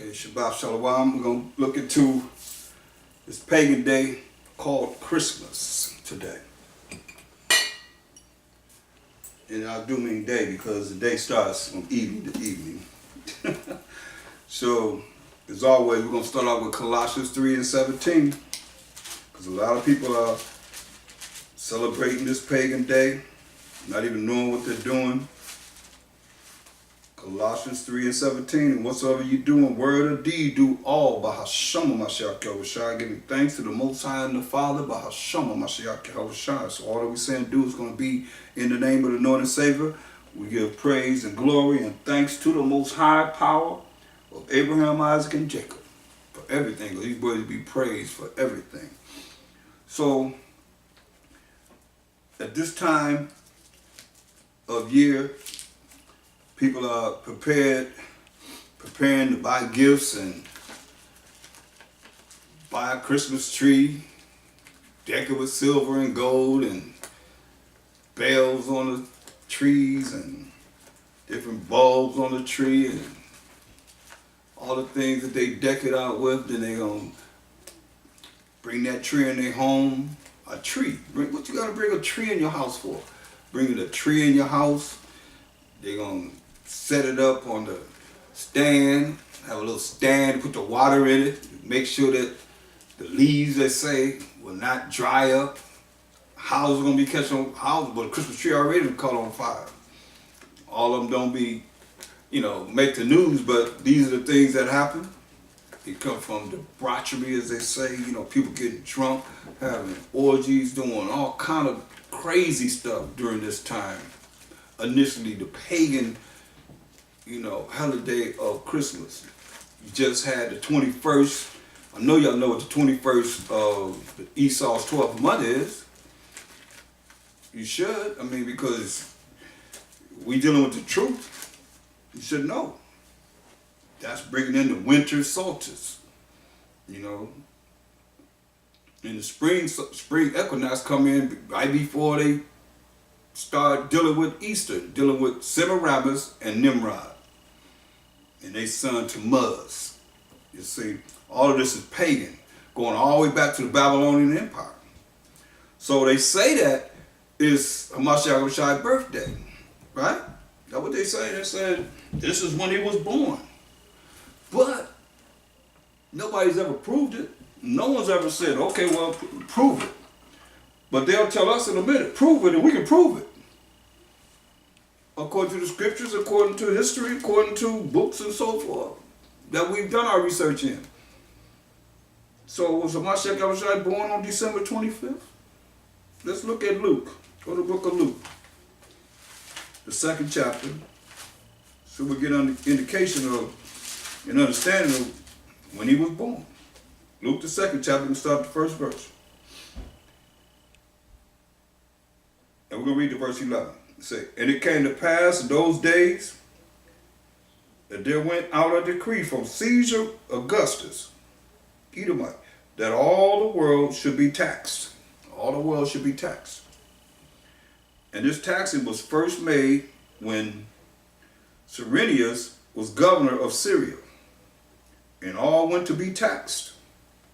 Okay, Shabbat Shalom. We're going to look into this pagan day called Christmas today. And I do mean day because the day starts from evening to evening. So, as always, we're going to start off with Colossians 3 and 17. Because a lot of people are celebrating this pagan day, not even knowing what they're doing. Colossians 3 and 17, and whatsoever you do in word or deed, do all by Hashem Mashiach Yahushua, giving thanks to the Most High and the Father by Hashem Mashiach Yahushua. So all that we say and do is going to be in the name of the Lord and Savior. We give praise and glory and thanks to the Most High power of Abraham, Isaac, and Jacob for everything. These words be praised for everything. So at this time of year, people are preparing to buy gifts and buy a Christmas tree, deck it with silver and gold and bells on the trees and different bulbs on the tree and all the things that they deck it out with. Then they're going to bring that tree in their home. A tree. What you got to bring a tree in your house for? Bringing a tree in your house. They're going to set it up on the stand, have a little stand, put the water in it, make sure that the leaves, they say, will not dry up. Houses are going to be catching on houses, but the Christmas tree already caught on fire. All of them don't be, make the news, but these are the things that happen. It come from debauchery, as they say, people getting drunk, having orgies, doing all kind of crazy stuff during this time. Initially, the pagan holiday of Christmas. You just had the 21st. I know y'all know what the 21st of Esau's 12th month is. You should. Because we dealing with the truth. You should know. That's bringing in the winter solstice. And the spring equinox come in right before they start dealing with Easter, dealing with Semiramis and Nimrod and they son Tammuz. You see, all of this is pagan, going all the way back to the Babylonian Empire. So they say that is Hamashiach Yahushua's birthday, right? That's what they say. They said this is when he was born. But nobody's ever proved it. No one's ever said, okay, well, prove it. But they'll tell us in a minute, prove it, and we can prove it. According to the scriptures, according to history, according to books and so forth, that we've done our research in. So was Hamashiach Yahushua born on December 25th? Let's look at Luke. Go to the book of Luke, the 2nd chapter. So we get an indication of an understanding of when he was born. Luke, the 2nd chapter, we start the 1st verse. And we're going to read the verse 11. It says, and it came to pass in those days that there went out a decree from Caesar Augustus, Edomite, that all the world should be taxed. All the world should be taxed. And this taxing was first made when Cyrenius was governor of Syria. And all went to be taxed,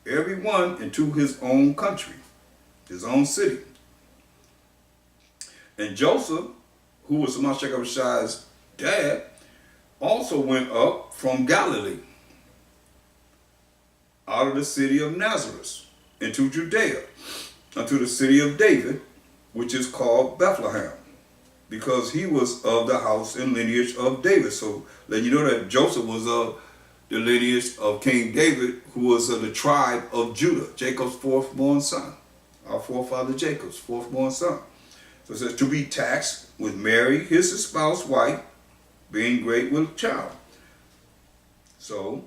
every one into his own country, his own city. And Joseph, who was Hamashiach Yahushua's dad, also went up from Galilee, out of the city of Nazareth, into Judea, unto the city of David, which is called Bethlehem, because he was of the house and lineage of David. So let you know that Joseph was of the lineage of King David, who was of the tribe of Judah, Jacob's fourth born son, our forefather Jacob's fourth born son. So it says, to be taxed with Mary, his espoused wife, being great with child. So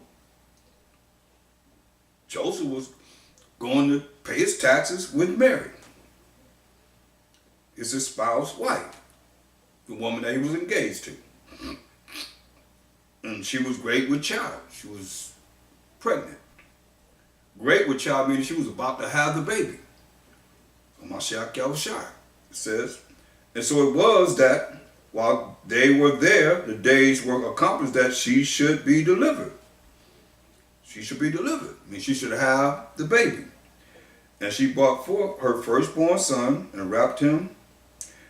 Joseph was going to pay his taxes with Mary, his espoused wife, the woman that he was engaged to. And she was great with child. She was pregnant. Great with child meaning she was about to have the baby. Hamashiach Yahushua. It says, and so it was that while they were there, the days were accomplished that she should be delivered. she should be delivered. I mean, she should have the baby. And she brought forth her firstborn son and wrapped him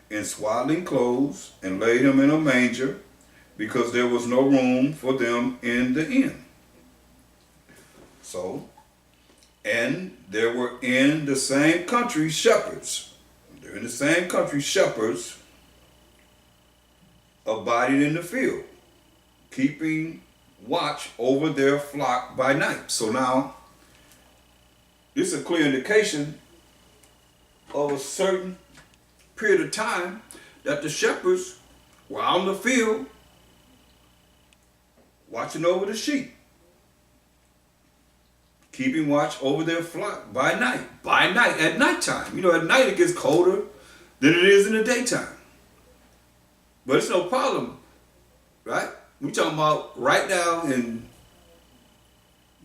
in swaddling clothes and laid him in a manger, because there was no room for them in the inn. So, and there were in the same country shepherds. They're in the same country shepherds abiding in the field, keeping watch over their flock by night. So now, this is a clear indication of a certain period of time that the shepherds were out in the field watching over the sheep, keeping watch over their flock by night. By night, at nighttime. You know, at night it gets colder than it is in the daytime. But it's no problem, right? We're talking about right now in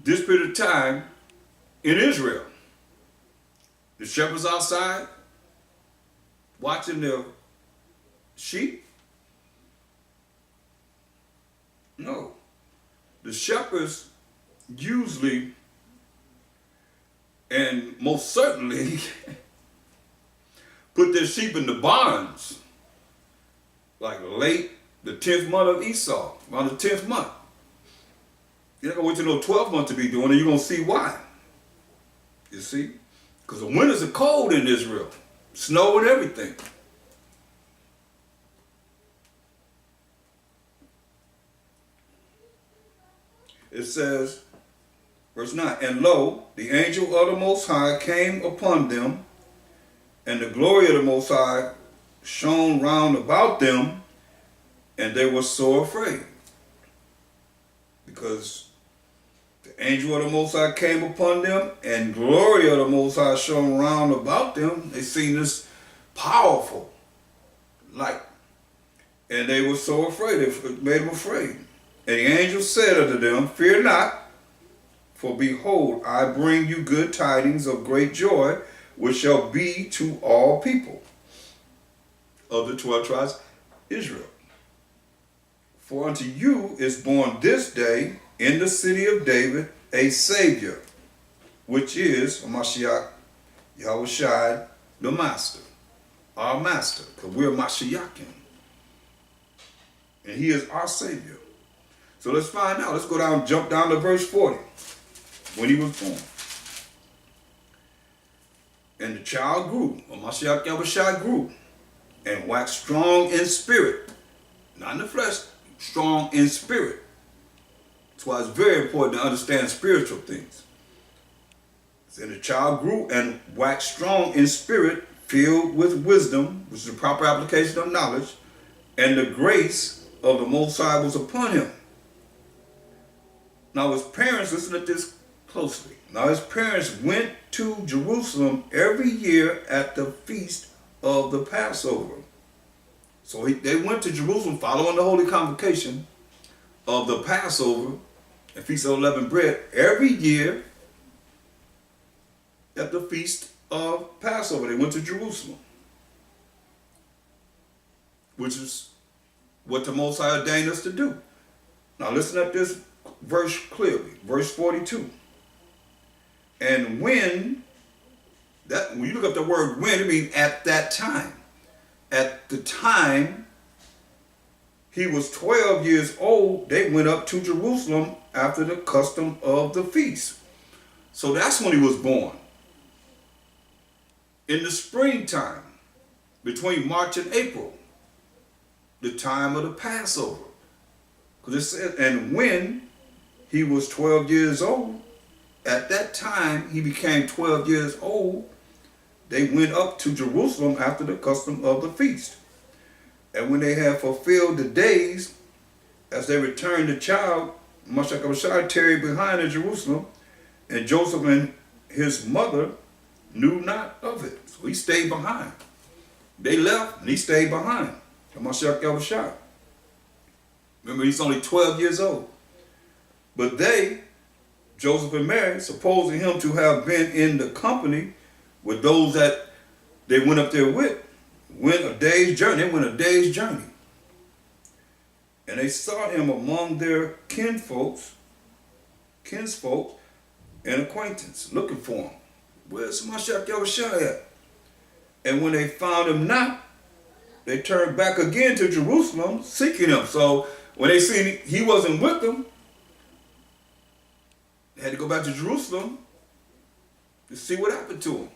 this period of time in Israel. The shepherds outside watching their sheep? No. The shepherds usually and most certainly put their sheep in the barns like late the 10th month of Esau, around the 10th month. You're not going to wait till no 12th month to be doing it. You're going to see why. You see? Because the winters are cold in Israel. Snow and everything. It says, verse 9, and lo, the angel of the Most High came upon them, and the glory of the Most High shone round about them, and they were so afraid. Because the angel of the Most High came upon them, and glory of the Most High shone round about them. They seen this powerful light, and they were so afraid. It made them afraid. And the angel said unto them, fear not, for behold, I bring you good tidings of great joy, which shall be to all people of the 12 tribes Israel. For unto you is born this day in the city of David a Savior, which is Mashiach, Yahushua, the Master, our Master, because we're Mashiachim. And he is our Savior. So let's find out. Let's go down, jump down to verse 40, when he was born. And the child grew, or Mashiach Yahushua grew, and waxed strong in spirit, not in the flesh, strong in spirit. That's why it's very important to understand spiritual things. And the child grew and waxed strong in spirit, filled with wisdom, which is the proper application of knowledge, and the grace of the Most High was upon him. Now his parents, listen to this closely. Now his parents went to Jerusalem every year at the feast of the Passover. So they went to Jerusalem following the Holy Convocation of the Passover and Feast of Unleavened Bread every year at the Feast of Passover. They went to Jerusalem, which is what the Most High ordained us to do. Now listen at this verse clearly, verse 42. And when you look up the word when, it means at that time. At the time he was 12 years old, they went up to Jerusalem after the custom of the feast. So that's when he was born. In the springtime, between March and April, the time of the Passover. Because it says, and when he was 12 years old, at that time he became 12 years old, they went up to Jerusalem after the custom of the feast. And when they had fulfilled the days, as they returned, the child, Mashiach tarried behind in Jerusalem, and Joseph and his mother knew not of it. So he stayed behind. They left and he stayed behind. Mashiach Yahushua. Remember, he's only 12 years old. But they, Joseph and Mary, supposing him to have been in the company with those that they went up there with, went a day's journey. They went a day's journey. And they sought him among their kinfolks kinsfolk and acquaintance, looking for him. Where's Mashiach Yahushua at? And when they found him not, they turned back again to Jerusalem, seeking him. So when they seen he wasn't with them, they had to go back to Jerusalem to see what happened to him.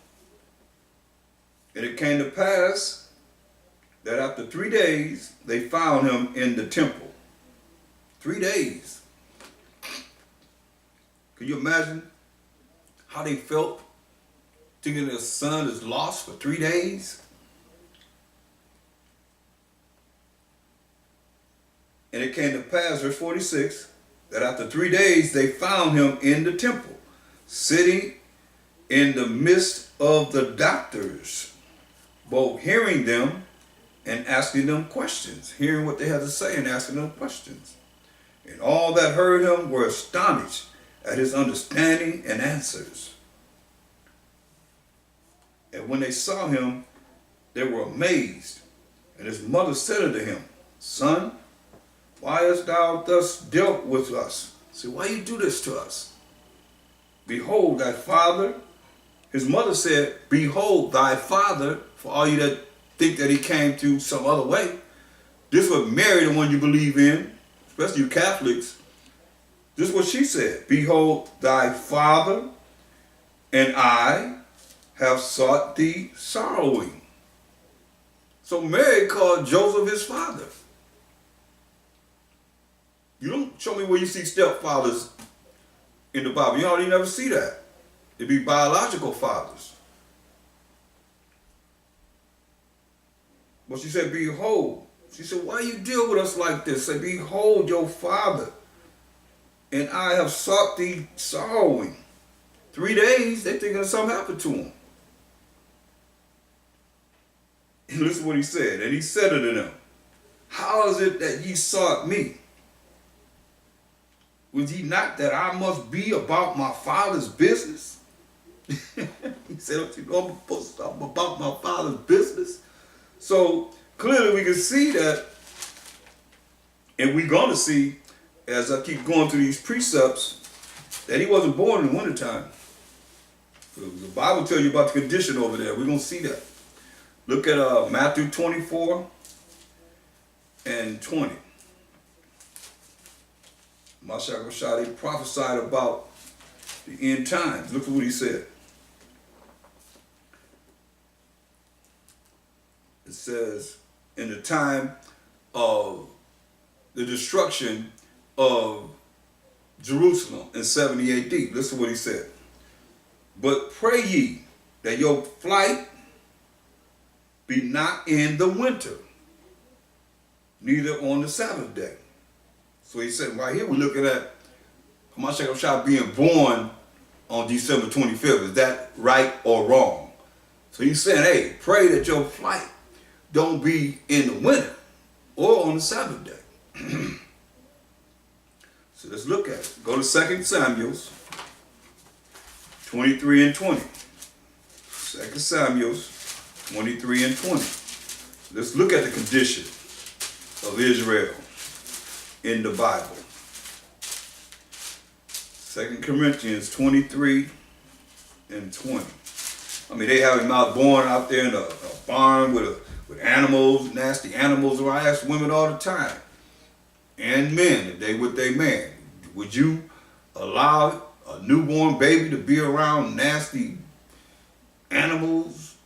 And it came to pass that after 3 days, they found him in the temple. 3 days. Can you imagine how they felt thinking their son is lost for 3 days? And it came to pass, verse 46, that after 3 days they found him in the temple, sitting in the midst of the doctors, both hearing them and asking them questions, hearing what they had to say and asking them questions. And all that heard him were astonished at his understanding and answers. And when they saw him, they were amazed. And his mother said unto him, Son, why hast thou thus dealt with us? See, why you do this to us? Behold, thy father. His mother said, behold, thy father, for all you that think that he came through some other way. This was Mary, the one you believe in, especially you Catholics. This is what she said. Behold, thy father and I have sought thee sorrowing. So Mary called Joseph his father. You don't show me where you see stepfathers in the Bible. You already never see that. It'd be biological fathers. But she said, behold. She said, why you deal with us like this? Say, behold your father, and I have sought thee sorrowing. 3 days, they thinking something happened to him. And listen to what he said. And he said unto them, how is it that ye sought me? Was ye not that I must be about my father's business? He said, I'm supposed to talk about my father's business. So clearly we can see that, and we're going to see, as I keep going through these precepts, that he wasn't born in the wintertime. The Bible tells you about the condition over there. We're going to see that. Look at Matthew 24 and 20. Mashiach Yahushua prophesied about the end times. Look at what he said. It says, in the time of the destruction of Jerusalem in 70 AD. Listen to what he said. But pray ye that your flight be not in the winter, neither on the Sabbath day. So he said, right here we're looking at Mashiach Yahushua being born on December 25th. Is that right or wrong? So he's saying, hey, pray that your flight don't be in the winter or on the Sabbath day. So let's look at it. Go to 2 Samuel 23 and 20. 2 Samuel 23 and 20. Let's look at the condition of Israel in the Bible. 2 Corinthians 23 and 20. I mean, they have him out born out there in a barn with animals, nasty animals. I ask women all the time, and men, if they with their man, would you allow a newborn baby to be around nasty animals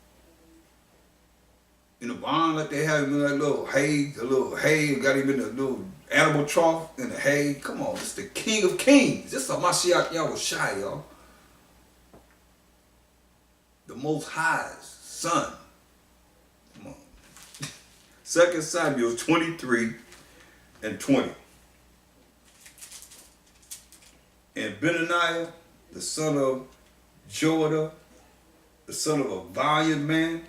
in a barn like they have him in that little hay, got him in a little animal trough in the hay? Come on, this is the King of Kings. This is a Mashiach Yahushua, y'all. The Most High's Son. Come on. 2 Samuel 23 and 20. And Benaniah, the son of Joiada, the son of a valiant man,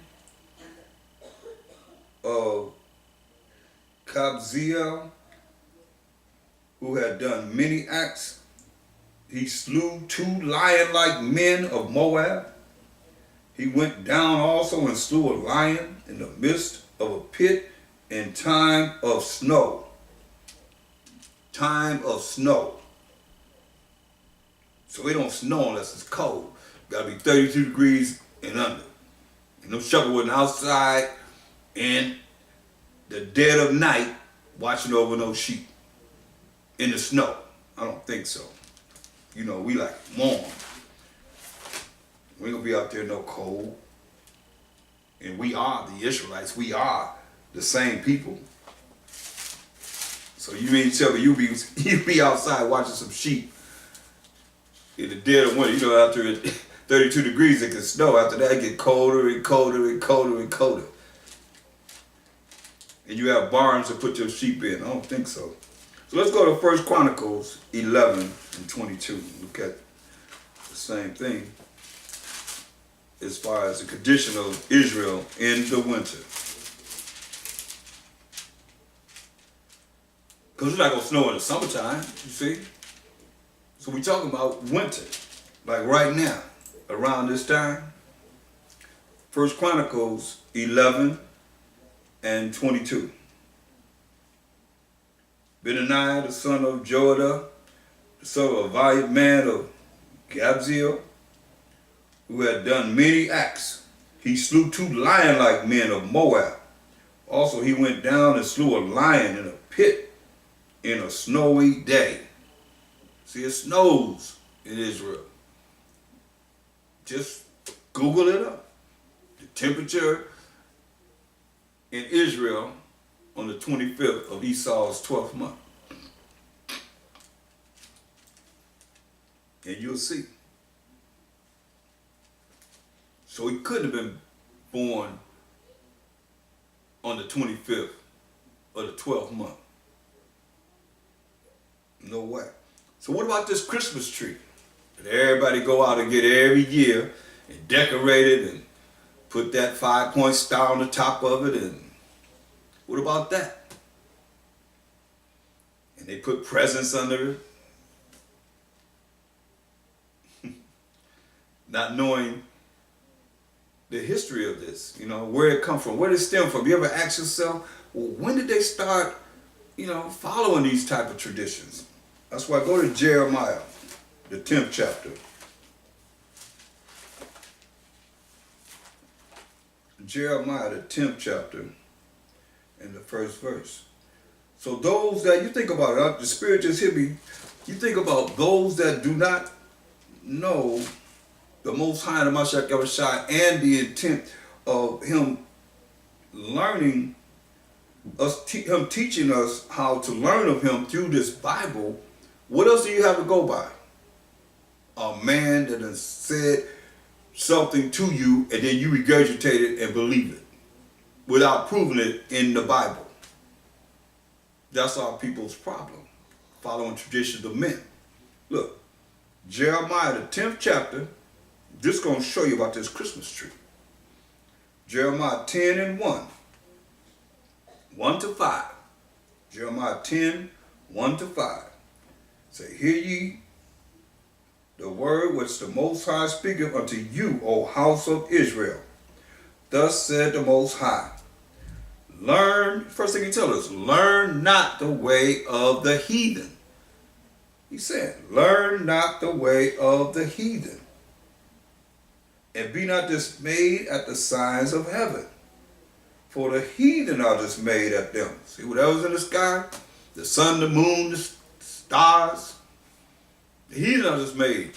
of Kabzeel, who had done many acts, he slew 2 lion-like men of Moab. He went down also and slew a lion in the midst of a pit in time of snow. Time of snow. So it don't snow unless it's cold. Gotta be 32 degrees and under. And no shepherd wasn't outside in the dead of night watching over no sheep in the snow. I don't think so. You know, we like warm. We ain't gonna be out there no cold. And we are the Israelites. We are the same people. So you mean to tell me you be outside watching some sheep in the dead of winter? You know, after 32 degrees it can snow. After that it get colder and colder and colder and colder. And you have barns to put your sheep in. I don't think so. So let's go to 1 Chronicles 11 and 22. Look at the same thing as far as the condition of Israel in the winter. Because it's not going to snow in the summertime, you see. So we're talking about winter, like right now, around this time. 1 Chronicles 11 and 22. Benaniah, the son of Joiada, the son of a valiant man of Gabzeel, who had done many acts. He slew 2 lion-like men of Moab. Also he went down and slew a lion in a pit in a snowy day. See, it snows in Israel. Just Google it up. The temperature in Israel on the 25th of Esau's 12th month. And you'll see. So he couldn't have been born on the 25th of the 12th month. No way. So what about this Christmas tree that everybody go out and get every year and decorate it and put that 5-point star on the top of it? And what about that? And they put presents under it. Not knowing the history of this, you know, where it come from, where did it stem from. You ever ask yourself, well, when did they start, you know, following these type of traditions? That's why I go to Jeremiah, the 10th chapter. Jeremiah, the 10th chapter, and the first verse. So those that, you think about it, the Spirit just hit me, you think about those that do not know the Most High, the Mashiach Yahushua, and the intent of Him learning us, Him teaching us how to learn of Him through this Bible. What else do you have to go by? A man that has said something to you and then you regurgitate it and believe it without proving it in the Bible. That's our people's problem, following traditions of men. Look, Jeremiah, the 10th chapter, just going to show you about this Christmas tree. Jeremiah 10 and 1. 1 to 5. Jeremiah 10, 1 to 5. Say, hear ye the word which the Most High speaketh unto you, O house of Israel. Thus said the Most High. Learn, first thing he tells us, learn not the way of the heathen. He said, learn not the way of the heathen. And be not dismayed at the signs of heaven. For the heathen are dismayed at them. See whatever's in the sky, the sun, the moon, the stars. The heathen are dismayed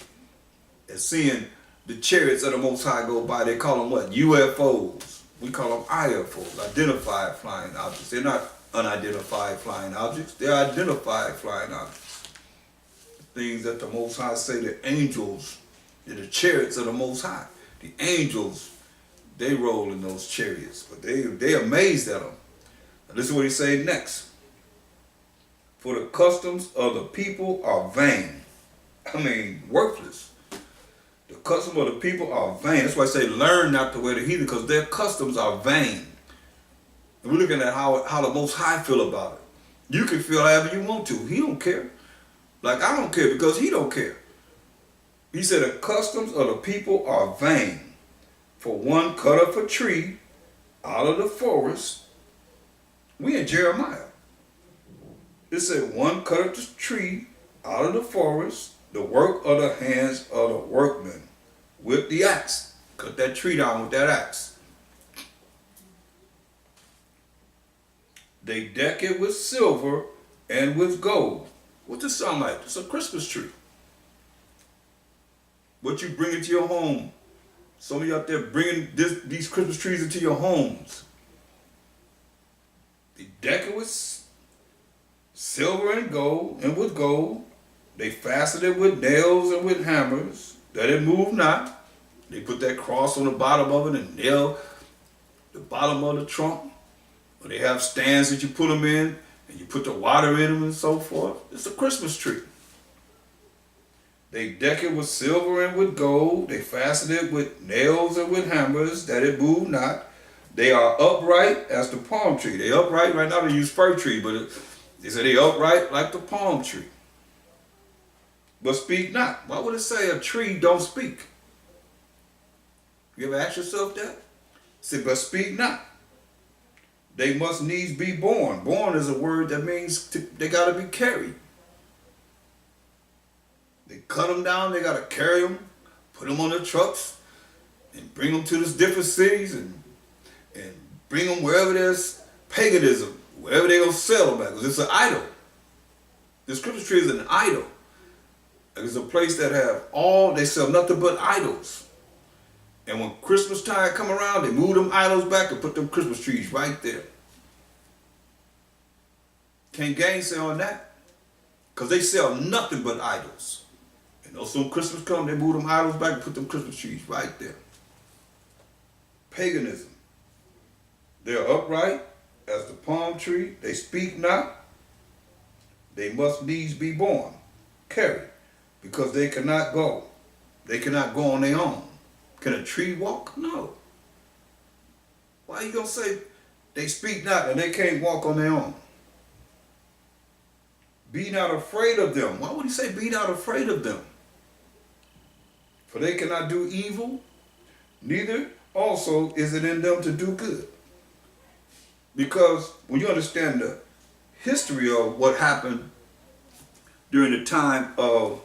at seeing the chariots of the Most High go by. They call them what? UFOs. We call them IFOs, identified flying objects. They're not unidentified flying objects. They're identified flying objects. Things that the Most High say the angels, they're the chariots of the Most High. The angels, they roll in those chariots, but they amazed at them. Now, this is what he say next. For the customs of the people are vain. I mean, worthless. The customs of the people are vain. That's why I say learn not the way of the heathen, because their customs are vain. And we're looking at how the Most High feel about it. You can feel however you want to. He don't care. Like I don't care because he don't care. He said the customs of the people are vain. For one cut up a tree out of the forest. We in Jeremiah. It said one cut up the tree out of the forest, the work of the hands of the workmen with the axe. Cut that tree down with that axe. They deck it with silver and with gold. What's this sound like? It's a Christmas tree. What you bring into your home. Some of you out there bringing these Christmas trees into your homes. They deck it with silver and gold, and with gold. They fastened it with nails and with hammers, that it move not. They put that cross on the bottom of it and nail the bottom of the trunk. Or they have stands that you put them in, and you put the water in them and so forth. It's a Christmas tree. They deck it with silver and with gold. They fasten it with nails and with hammers, that it move not. They are upright as the palm tree. They upright, right now they use fir tree, but they say they upright like the palm tree. But speak not. Why would it say a tree don't speak? You ever ask yourself that? It said, but speak not. They must needs be born. Born is a word that means they got to be carried. They cut them down, they got to carry them, put them on the trucks, and bring them to these different cities and bring them wherever there's paganism, wherever they're going to sell them at, because it's an idol. The Christmas tree is an idol. It's a place that they sell nothing but idols. And when Christmas time come around, they move them idols back and put them Christmas trees right there. Can't gainsay on that, because they sell nothing but idols. And also when Christmas come, they move them idols back and put them Christmas trees right there. Paganism. They're upright as the palm tree. They speak not. They must needs be born, carried, because they cannot go. They cannot go on their own. Can a tree walk? No. Why are you going to say they speak not and they can't walk on their own? Be not afraid of them. Why would he say be not afraid of them? For they cannot do evil, neither also is it in them to do good. Because when you understand the history of what happened during the time of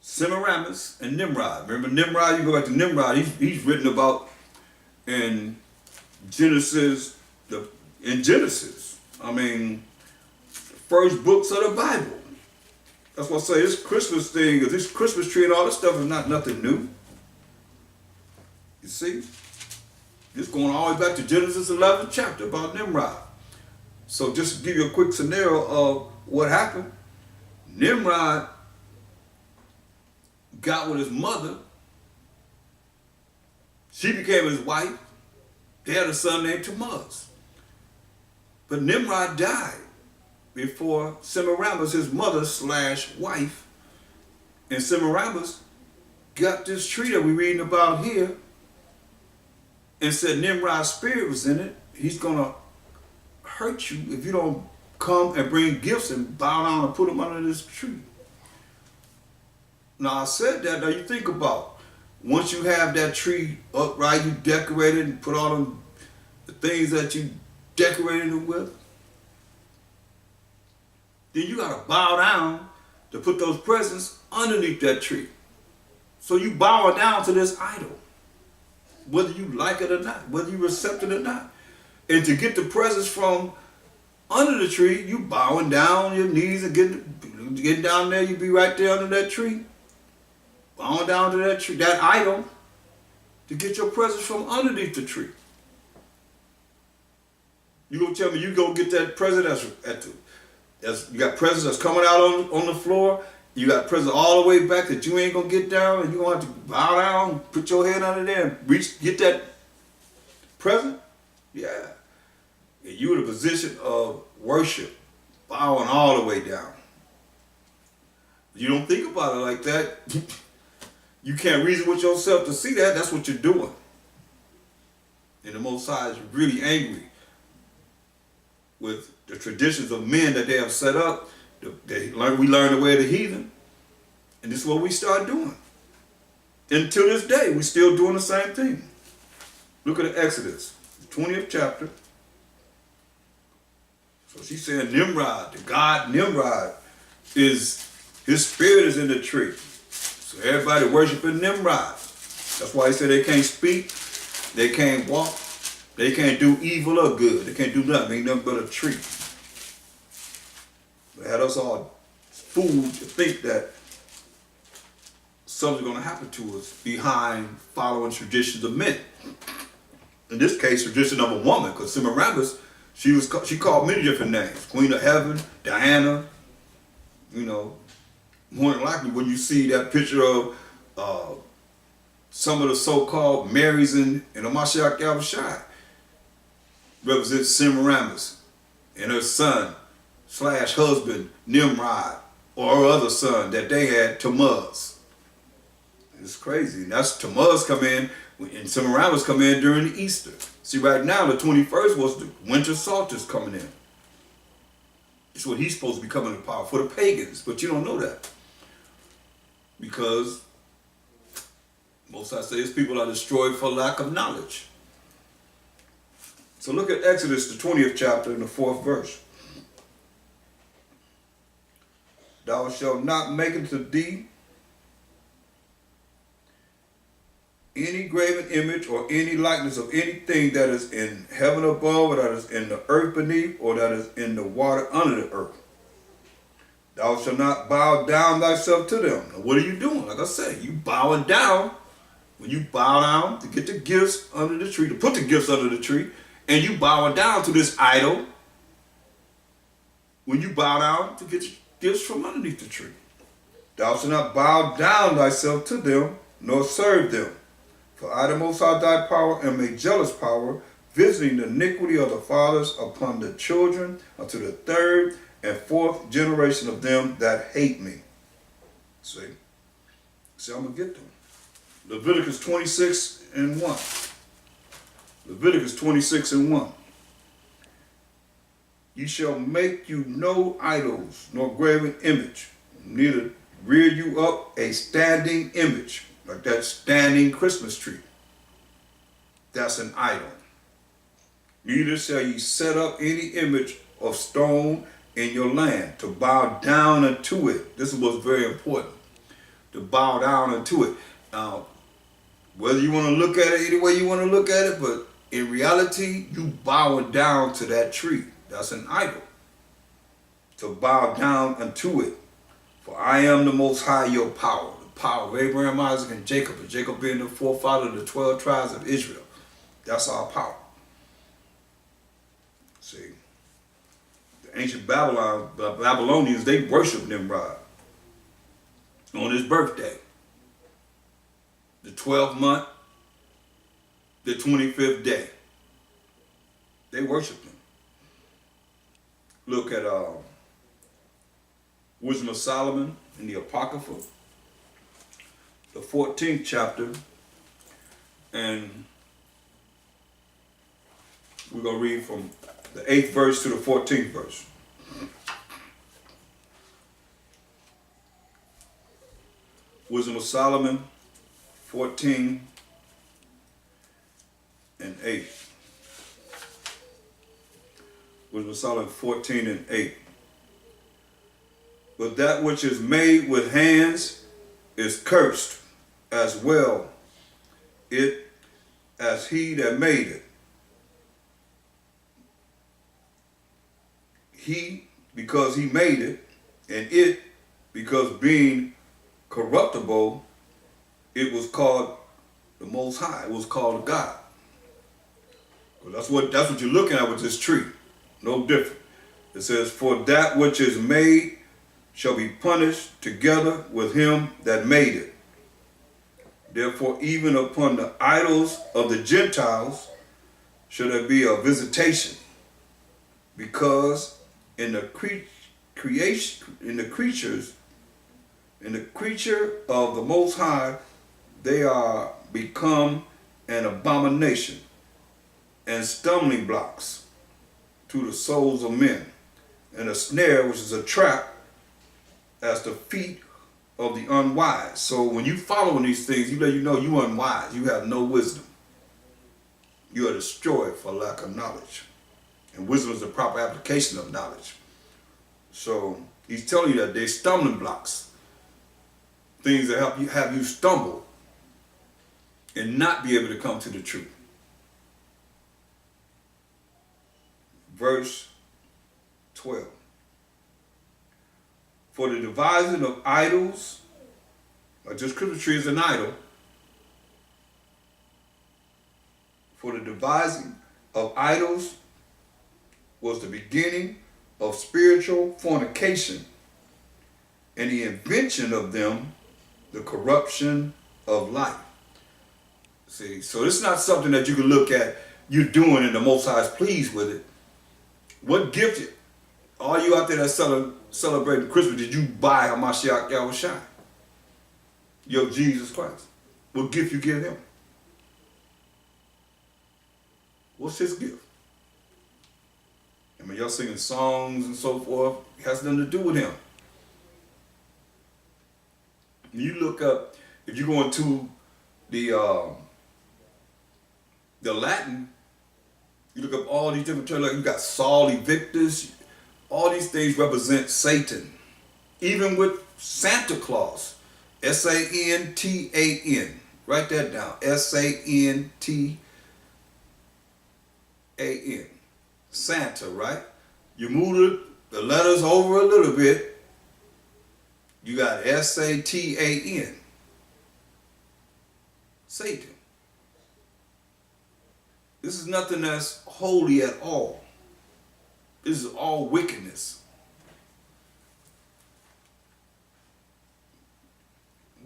Semiramis and Nimrod. Remember Nimrod? You go back to Nimrod. He's written about in Genesis. I mean, the first books of the Bible. That's why I say this Christmas thing, this Christmas tree and all this stuff is not nothing new. You see, this going all the way back to Genesis 11th chapter about Nimrod. So just to give you a quick scenario of what happened, Nimrod got with his mother. She became his wife. They had a son named Tammuz. But Nimrod died before Semiramis, his mother/wife, and Semiramis got this tree that we're reading about here and said Nimrod's spirit was in it. He's going to hurt you if you don't come and bring gifts and bow down and put them under this tree. Now I said that, now you think about, once you have that tree upright, you decorate it and put all the things that you decorated it with, then you got to bow down to put those presents underneath that tree. So you bow down to this idol, whether you like it or not, whether you accept it or not. And to get the presents from under the tree, you bowing down on your knees and getting down there, you be right there under that tree, bowing down to that tree, that idol, to get your presents from underneath the tree. You gonna tell me you go get that present you got presents that's coming out on the floor, you got presents all the way back that you ain't gonna get down, and you gonna have to bow down, put your head under there and get that present? Yeah. And you in a position of worship, bowing all the way down. You don't think about it like that. You can't reason with yourself to see that. That's what you're doing. And the Most High is really angry with the traditions of men that they have set up. We learn the way of the heathen. And this is what we start doing. Until this day, we're still doing the same thing. Look at the Exodus, the 20th chapter. So she's saying Nimrod, the god Nimrod, is His spirit is in the tree. So everybody worshiping Nimrod. That's why he said they can't speak, they can't walk, they can't do evil or good. They can't do nothing. Ain't nothing but a tree. They had us all fooled to think that something's going to happen to us behind following traditions of men. In this case, tradition of a woman, because Semiramis, she called many different names. Queen of Heaven, Diana. You know, more than likely when you see that picture of some of the so-called Marys in the Mashiach Yahushua, represents Semiramis and her son / husband Nimrod, or her other son that they had, Tammuz. It's crazy. And that's Tammuz come in, and Semiramis come in during the Easter. See, right now, the 21st was the winter solstice coming in. It's what he's supposed to be coming to power for the pagans, but you don't know that. Because most I say is people are destroyed for lack of knowledge. So look at Exodus, the 20th chapter, and the 4th verse. Thou shalt not make unto thee any graven image or any likeness of anything that is in heaven above, or that is in the earth beneath, or that is in the water under the earth. Thou shalt not bow down thyself to them. Now, what are you doing? Like I said, you bowing down. When you bow down to get the gifts under the tree, to put the gifts under the tree, and you bowing down to this idol, when you bow down to get gifts from underneath the tree. Thou shalt not bow down thyself to them, nor serve them. For I, the Most High, thy power, am a jealous power, visiting the iniquity of the fathers upon the children unto the 3rd and 4th generation of them that hate me. See, I'm going to get them. Leviticus 26 and 1. Leviticus 26 and 1. Ye shall make you no idols, nor graven image, neither rear you up a standing image, like that standing Christmas tree. That's an idol. Neither shall ye set up any image of stone in your land to bow down unto it. This is what's very important. To bow down unto it. Now, whether you want to look at it any way you want to look at it, but in reality, you bowing down to that tree. That's an idol. To bow down unto it. For I am the Most High, your power. The power of Abraham, Isaac, and Jacob. And Jacob being the forefather of the 12 tribes of Israel. That's our power. See, the ancient Babylonians, they worshiped Nimrod on his birthday. The 12th month, the 25th day. They worshiped him. Look at Wisdom of Solomon in the Apocrypha, the 14th chapter, and we're going to read from the 8th verse to the 14th verse. Wisdom of Solomon 14 and 8. Wisdom of Solomon 14 and 8. But that which is made with hands is cursed, as well it as he that made it. He, because he made it, and it, because being corruptible, it was called the Most High. It was called God. Well, that's what you're looking at with this tree. No different. It says, for that which is made shall be punished together with him that made it. Therefore, even upon the idols of the Gentiles shall there be a visitation, because in the creature of the Most High, they are become an abomination and stumbling blocks to the souls of men, and a snare, which is a trap, as the feet of the unwise. So when you following these things, you let you know you unwise. You have no wisdom. You are destroyed for lack of knowledge. And wisdom is the proper application of knowledge. So he's telling you that they're stumbling blocks. things that have you stumble and not be able to come to the truth. Verse 12. For the devising of idols, or just Christmas tree is an idol. For the devising of idols was the beginning of spiritual fornication, and the invention of them, the corruption of life. See, so it's not something that you can look at you doing and the Most High is pleased with it. What gift are you out there that's celebrating Christmas did you buy Hamashiach Yahushua, your Jesus Christ? What gift you give him? What's his gift? I mean, y'all singing songs and so forth. It has nothing to do with him. You look up, if you go into the Latin, you look up all these different terms, like you got Saul Evictus, all these things represent Satan. Even with Santa Claus, Satan. Write that down, Satan. Santa, right? You move the letters over a little bit, you got Satan. Satan. This is nothing that's holy at all. This is all wickedness.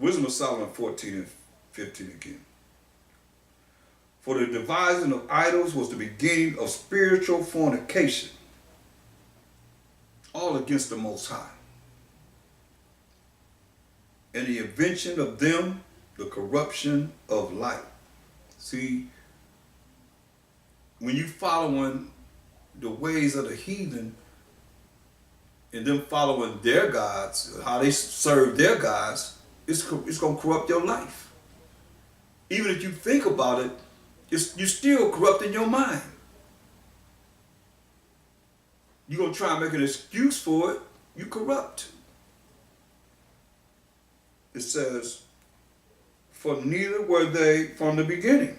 Wisdom of Solomon 14 and 15 again. For the devising of idols was the beginning of spiritual fornication, all against the Most High. And the invention of them, the corruption of life. See, when you following the ways of the heathen and them following their gods, how they serve their gods, it's going to corrupt your life. Even if you think about it, you're still corrupting your mind. You're going to try and make an excuse for it, you corrupt. It says, for neither were they from the beginning,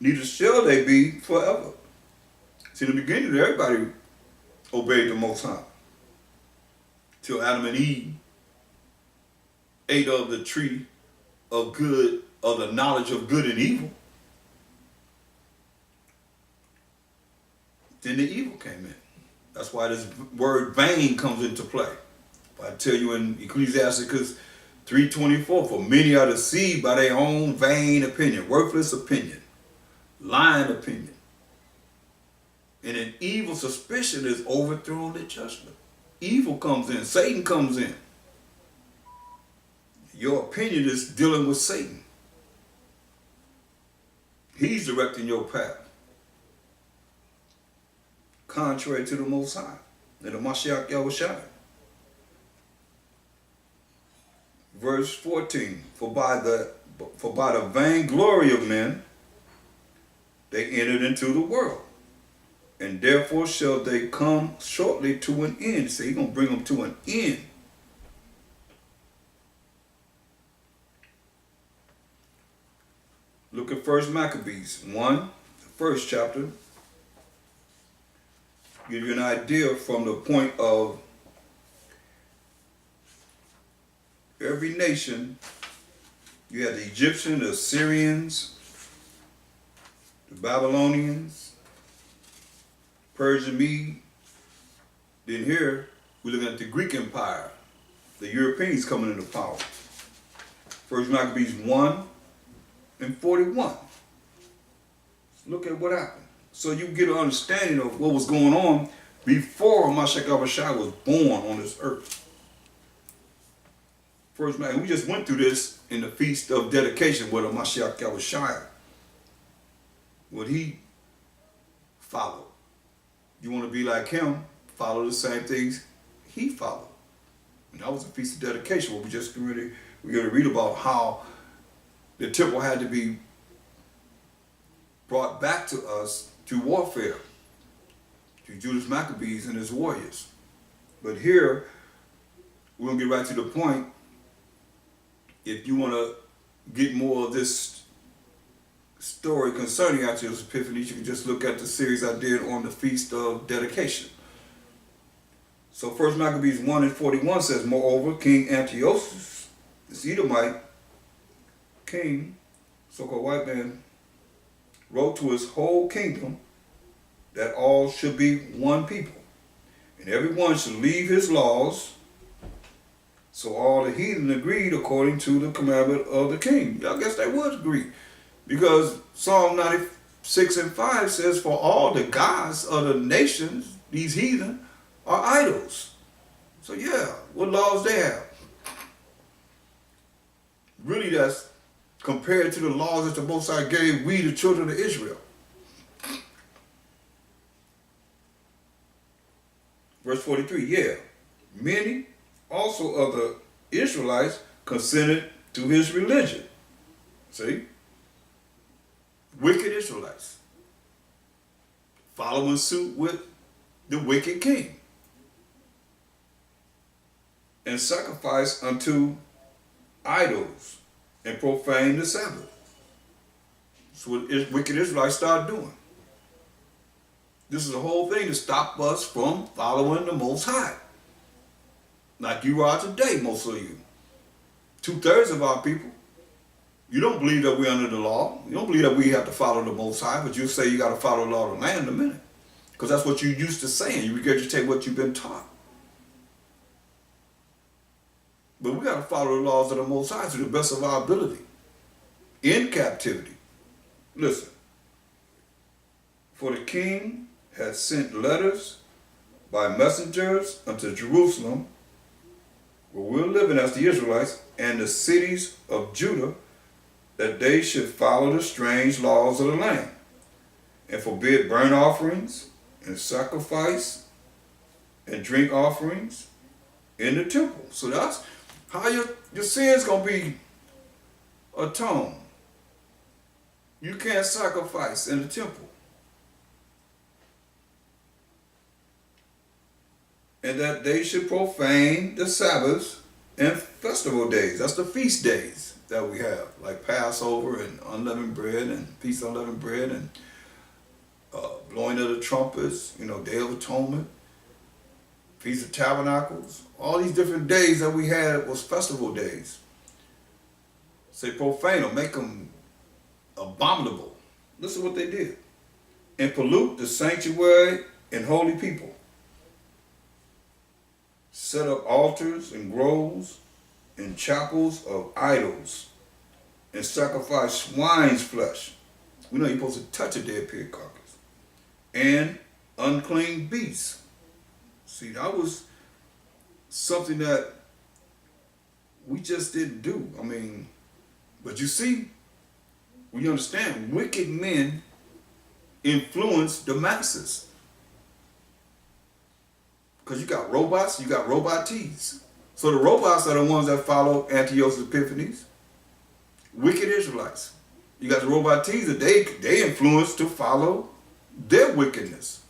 neither shall they be forever. See, in the beginning, everybody obeyed the Most High. Till Adam and Eve ate of the tree of good, of the knowledge of good and evil. Then the evil came in. That's why this word vain comes into play. I tell you in Ecclesiasticus 3:24, for many are deceived by their own vain opinion, worthless opinion, lying opinion. And an evil suspicion is overthrown the judgment. Evil comes in, Satan comes in. Your opinion is dealing with Satan. He's directing your path. Contrary to the Most High and the Mashiach Yahushua. Verse 14, for by the vainglory of men they entered into the world, and therefore shall they come shortly to an end. So he's going to bring them to an end. Look at 1 Maccabees 1, the first chapter. Give you an idea from the point of every nation. You had the Egyptians, the Assyrians, the Babylonians, Persian Mede. Then here, we're looking at the Greek Empire, the Europeans coming into power. 1 Maccabees 1 and 41. Look at what happened. So you get an understanding of what was going on before Mashiach Yahushua was born on this earth. First, man, we just went through this in the Feast of Dedication with Mashiach Yahushua. What he followed. You want to be like him, follow the same things he followed. And that was a Feast of Dedication where we're going to read about how the temple had to be brought back to us through warfare, to Judas Maccabees and his warriors. But here, we're going to get right to the point. If you want to get more of this story concerning Antiochus Epiphanes, you can just look at the series I did on the Feast of Dedication. So 1 Maccabees 1:41 says, moreover, King Antiochus, this Edomite king, so-called white man, wrote to his whole kingdom that all should be one people, and everyone should leave his laws. So all the heathen agreed according to the commandment of the king. I guess they would agree, because Psalm 96:5 says, for all the gods of the nations, these heathen, are idols. So yeah, what laws they have? Really, that's compared to the laws that the Most High gave we, the children of Israel. Verse 43, yeah, many also of the Israelites consented to his religion. See? Wicked Israelites following suit with the wicked king, and sacrifice unto idols and profane the Sabbath. That's what wicked Israelites start doing. This is the whole thing to stop us from following the Most High. Like you are today, most of you. 2/3 of our people. You don't believe that we're under the law. You don't believe that we have to follow the Most High, but you say you got to follow the law of the land in a minute. Because that's what you used to saying. You regurgitate what you've been taught. But we got to follow the laws of the Most High to the best of our ability. In captivity. Listen. For the king had sent letters by messengers unto Jerusalem, where we're living as the Israelites, and the cities of Judah, that they should follow the strange laws of the land, and forbid burnt offerings, and sacrifice, and drink offerings in the temple. So that's how your sin's going to be atoned. You can't sacrifice in the temple. And that they should profane the Sabbaths and festival days. That's the feast days that we have, like Passover and unleavened bread and Feast of Unleavened Bread and blowing of the trumpets, Day of Atonement, Feast of Tabernacles. All these different days that we had was festival days. Say profane them, make them abominable. Listen what they did. And pollute the sanctuary and holy people. Set up altars and groves and chapels of idols, and sacrifice swine's flesh. We know you're supposed to touch a dead pig carcass. And unclean beasts. See, that was something that we just didn't do. But you see, we understand, wicked men influence the masses. Because you got robots, you got robotees. So the robots are the ones that follow Antiochus Epiphanes. Wicked Israelites. You got the robotees that they influence to follow their wickedness.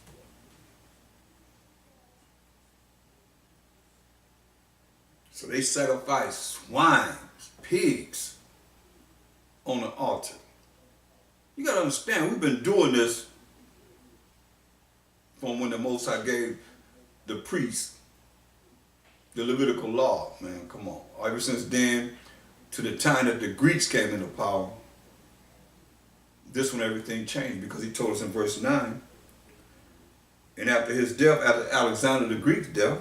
So they sacrifice swine, pigs on the altar. You got to understand, we've been doing this from when the Most High gave the priests the Levitical law. Man, come on. Ever since then, to the time that the Greeks came into power, this when everything changed, because he told us in verse 9, and after his death, after Alexander the Greek's death,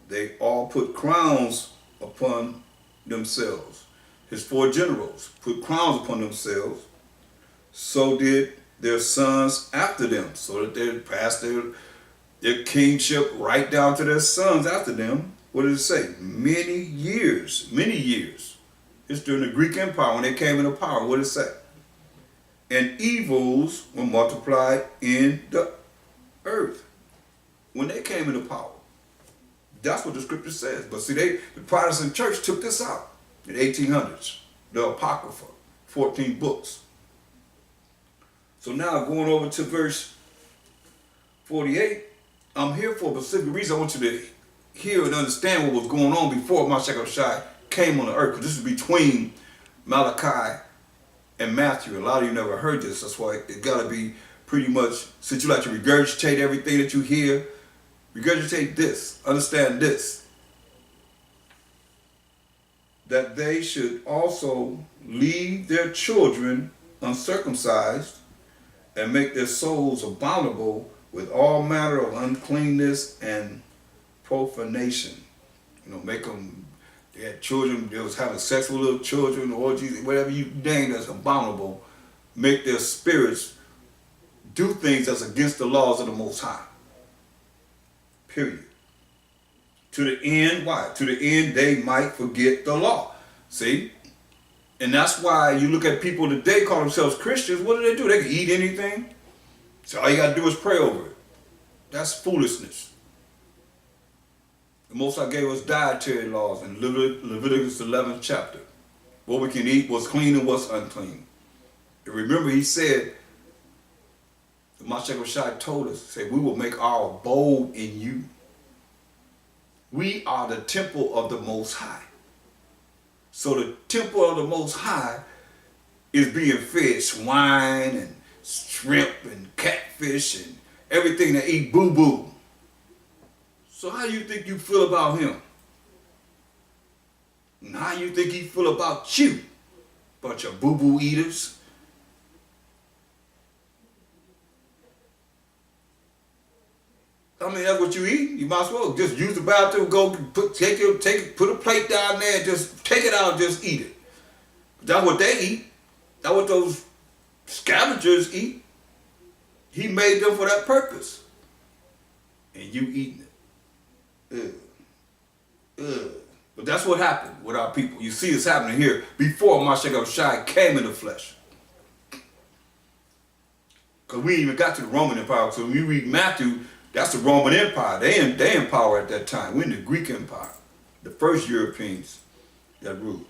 they all put crowns upon themselves. His 4 generals put crowns upon themselves. So did their sons after them, so that they passed their kingship right down to their sons after them. What did it say? Many years. It's during the Greek Empire when they came into power. What did it say? And evils were multiplied in the earth when they came into power. That's what the scripture says. But see, the Protestant church took this out in the 1800s. The Apocrypha, 14 books. So now going over to verse 48, I'm here for a specific reason. I want you to hear and understand what was going on before Mashiach Shai came on the earth, because this is between Malachi and Matthew. A lot of you never heard this. That's why it got to be pretty much, since you like to regurgitate everything that you hear, regurgitate this, understand this, that they should also leave their children uncircumcised and make their souls abominable with all manner of uncleanness and profanation. Make them, they had children, they was having sex with little children, orgies, whatever you name that's abominable. Make their spirits do things that's against the laws of the Most High. Period. To the end, why? To the end they might forget the law. See? And that's why you look at people today call themselves Christians. What do? They can eat anything. So all you got to do is pray over it. That's foolishness. The Most High gave us dietary laws in Leviticus 11th chapter. What we can eat, what's clean and what's unclean. And remember, he said, the Mashiach Rashai told us, said, we will make our abode in you. We are the temple of the Most High. So the temple of the Most High is being fed swine and shrimp and catfish and everything that eat boo-boo. So how do you think you feel about him? And how you think he feel about you? Bunch of boo-boo eaters. I mean, that's what you eat. You might as well just use the bathroom, go put a plate down there, and just take it out and just eat it. That's what they eat. That's what those scavengers eat. He made them for that purpose. And you eating it. But that's what happened with our people. You see it's happening here before Mashiach Shai came in the flesh. Because we even got to the Roman Empire. So when you read Matthew, that's the Roman Empire. They in power at that time. We're in the Greek Empire. The first Europeans that ruled.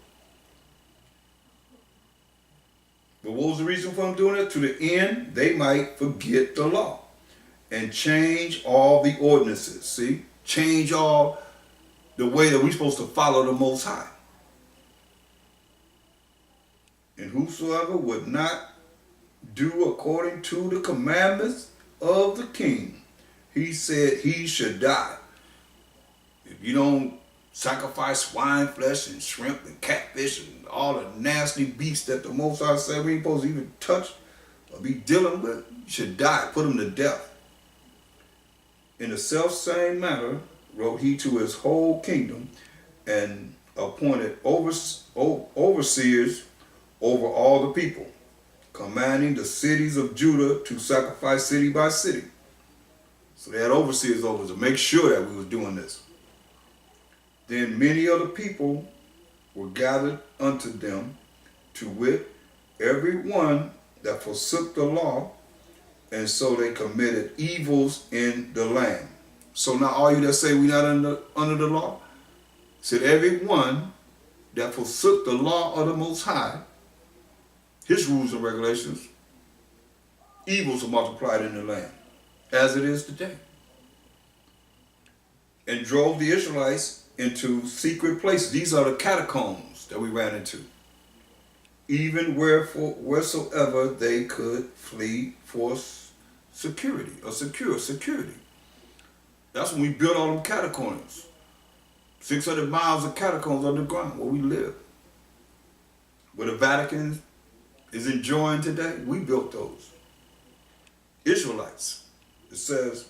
But what was the reason for them doing it? To the end, they might forget the law and change all the ordinances. See? Change all the way that we're supposed to follow the Most High. And whosoever would not do according to the commandments of the king, he said he should die. If you don't sacrifice swine flesh and shrimp and catfish and all the nasty beasts that the Most High said we ain't supposed to even touch or be dealing with, you should die, put them to death. In the self-same manner wrote he to his whole kingdom and appointed overseers over all the people, commanding the cities of Judah to sacrifice city by city. So they had overseers over to make sure that we was doing this. Then many of the people were gathered unto them, to wit, every one that forsook the law, and so they committed evils in the land. So now all you that say we not under the law, said every one that forsook the law of the Most High, his rules and regulations, evils are multiplied in the land, as it is today. And drove the Israelites into secret places. These are the catacombs that we ran into. Even wheresoever they could flee for security, or secure security. That's when we built all them catacombs. 600 miles of catacombs underground where we live. Where the Vatican is enjoying today, we built those. Israelites. It says,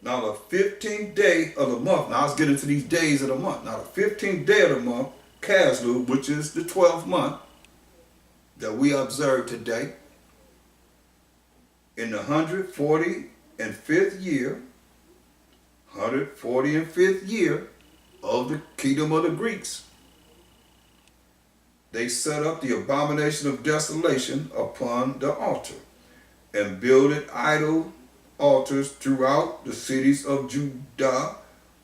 now the 15th day of the month, now let's get into these days of the month. Now the 15th day of the month, Caslu, which is the 12th month that we observe today, in the 145th year, 145th year of the kingdom of the Greeks, they set up the abomination of desolation upon the altar and builded idol altars throughout the cities of Judah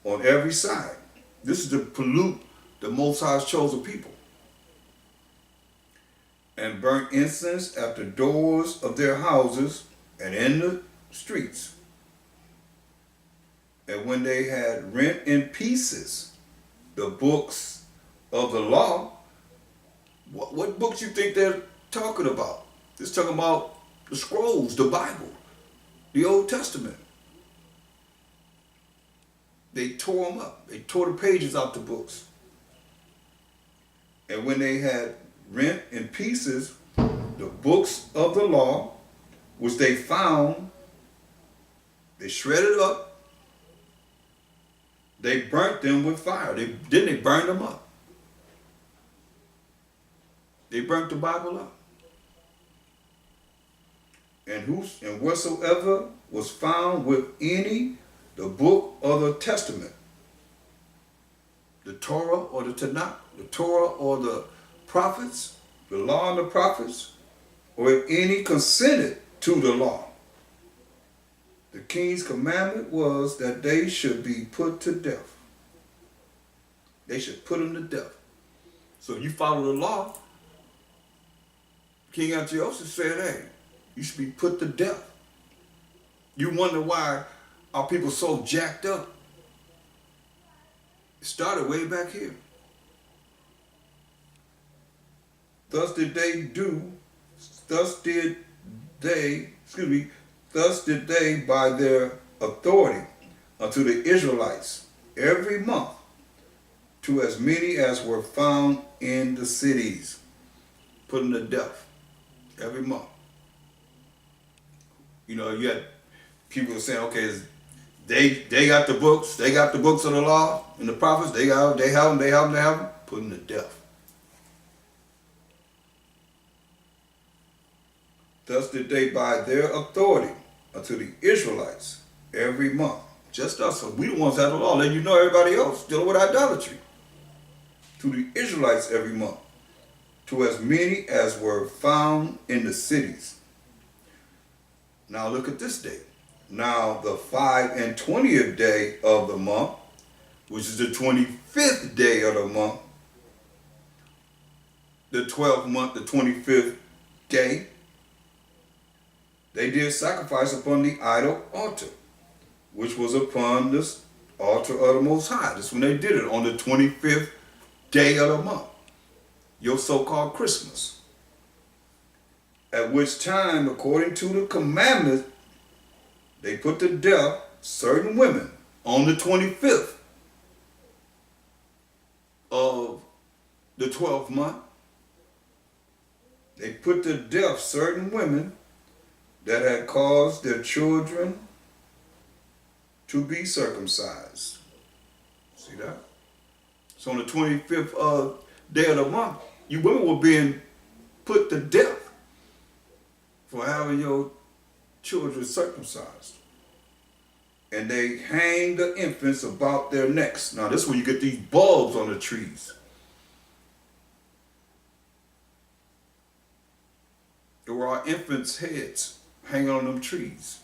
on every side. This is to pollute the Most High's chosen people. And burnt incense at the doors of their houses and in the streets. And when they had rent in pieces the books of the law, what books you think they're talking about? It's talking about the scrolls, the Bible, the Old Testament. They tore them up. They tore the pages out the books. And when they had rent in pieces the books of the law, which they found, they shredded up, they burnt them with fire. They burned them up. They burnt the Bible up. And whatsoever was found with any the book of the Testament, the Torah or the Tanakh, the Torah or the prophets, the law and the prophets, or if any consented to the law, the king's commandment was that they should be put to death. They should put them to death. So if you follow the law, King Antiochus said, hey, you should be put to death. You wonder why are people so jacked up? It started way back here. Thus did they by their authority unto the Israelites every month to as many as were found in the cities, put them to death every month. You know, you had people saying, okay, they got the books of the law and the prophets, they have them, put them to death. Thus did they by their authority unto the Israelites every month. Just us, we the ones that have the law, letting you know everybody else dealing with idolatry. To the Israelites every month, to as many as were found in the cities. Now look at this day. Now the 25th day of the month, which is the 25th day of the month, the 12th month, the 25th day, they did sacrifice upon the idol altar, which was upon this altar of the Most High. That's when they did it, on the 25th day of the month, your so-called Christmas. At which time, according to the commandment, they put to death certain women on the 25th of the 12th month. They put to death certain women that had caused their children to be circumcised. See that? So on the 25th day of the month, you women were being put to death for having your children circumcised. And they hang the infants about their necks. Now this is where you get these bulbs on the trees. There were our infants' heads hanging on them trees.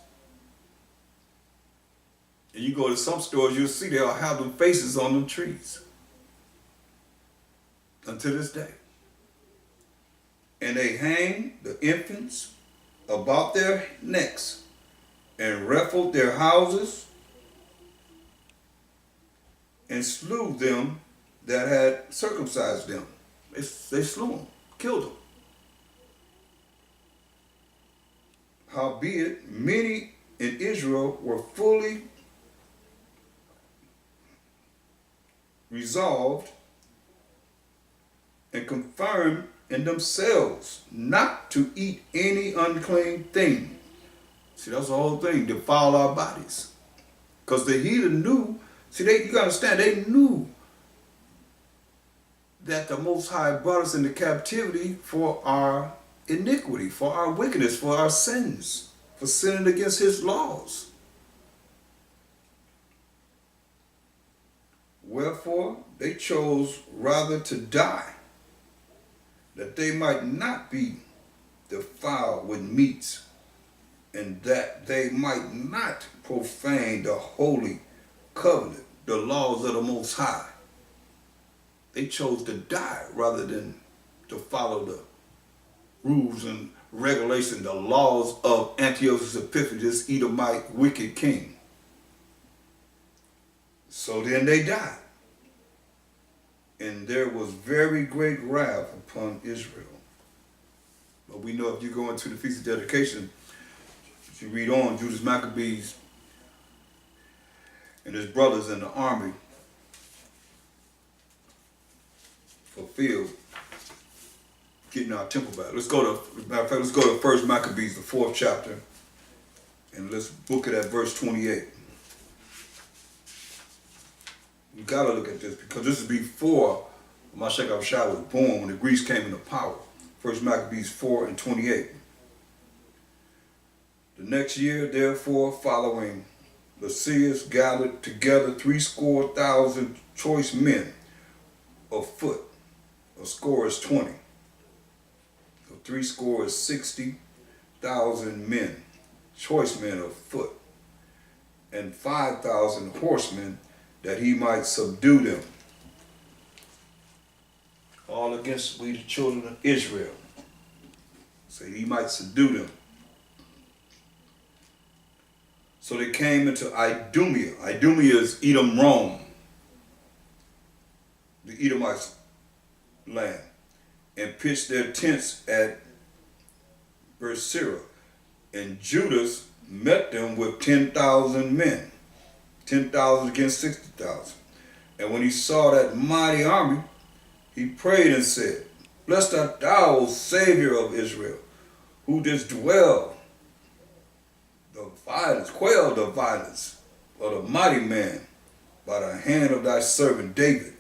And you go to some stores, you'll see they'll have them faces on them trees. Until this day. And they hang the infants about their necks and rifled their houses and slew them that had circumcised them. They slew them, killed them. Howbeit, many in Israel were fully resolved and confirmed in themselves not to eat any unclean thing. See, that's the whole thing, defile our bodies. Because the heathen knew, you gotta understand, they knew that the Most High brought us into captivity for our iniquity, for our wickedness, for our sins, for sinning against his laws. Wherefore, they chose rather to die, that they might not be defiled with meats, and that they might not profane the holy covenant, the laws of the Most High. They chose to die rather than to follow the rules and regulations, the laws of Antiochus Epiphanes, this Edomite wicked king. So then they died. and there was very great wrath upon Israel. But we know if you go into the Feast of Dedication, if you read on, Judas Maccabees and his brothers in the army fulfilled getting our temple back. Let's go to, matter of fact, let's go to 1 Maccabees, the 4th chapter, and let's book it at verse 28. We gotta look at this because this is before Mashek Abishai was born, when the Greeks came into power. 1 Maccabees 4:28. The next year, therefore, following, Lysias gathered together 70,000 choice men of foot. A score is 20. So 60 is 60,000 men, choice men of foot, and 5,000 horsemen, that he might subdue them. All against we the children of Israel. So he might subdue them. So they came into Idumea. Idumea is Edom, Rome, the Edomites' land, and pitched their tents at Bersira. And Judas met them with 10,000 men. 10,000 against 60,000. And when he saw that mighty army, he prayed and said, Blessed art thou, O Savior of Israel, who didst quell the violence of the mighty man by the hand of thy servant David,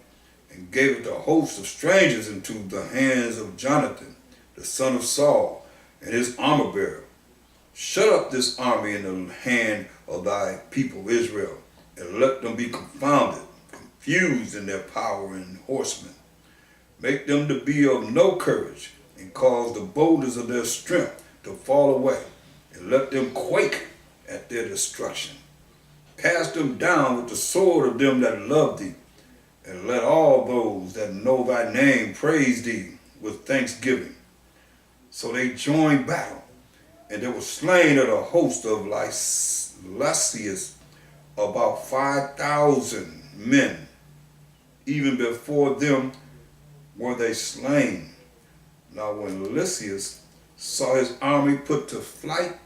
and gave it the host of strangers into the hands of Jonathan, the son of Saul, and his armor bearer. Shut up this army in the hand of thy people Israel, and let them be confounded, confused in their power and horsemen. Make them to be of no courage, and cause the boldness of their strength to fall away, and let them quake at their destruction. Cast them down with the sword of them that love thee, and let all those that know thy name praise thee with thanksgiving. So they joined battle, and there was slain of the host of Lysias about 5,000 men. Even before them were they slain. Now when Lysias saw his army put to flight,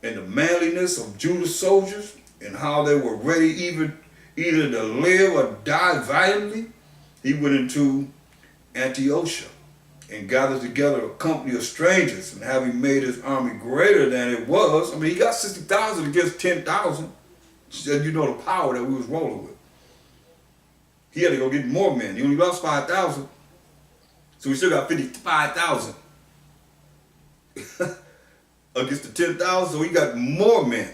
and the manliness of Judas' soldiers, and how they were ready either to live or die valiantly, he went into Antiochia and gathered together a company of strangers, and having made his army greater than it was, he got 60,000 against 10,000. You know the power that we was rolling with. He had to go get more men. He only lost 5,000. So we still got 55,000 against the 10,000. So he got more men.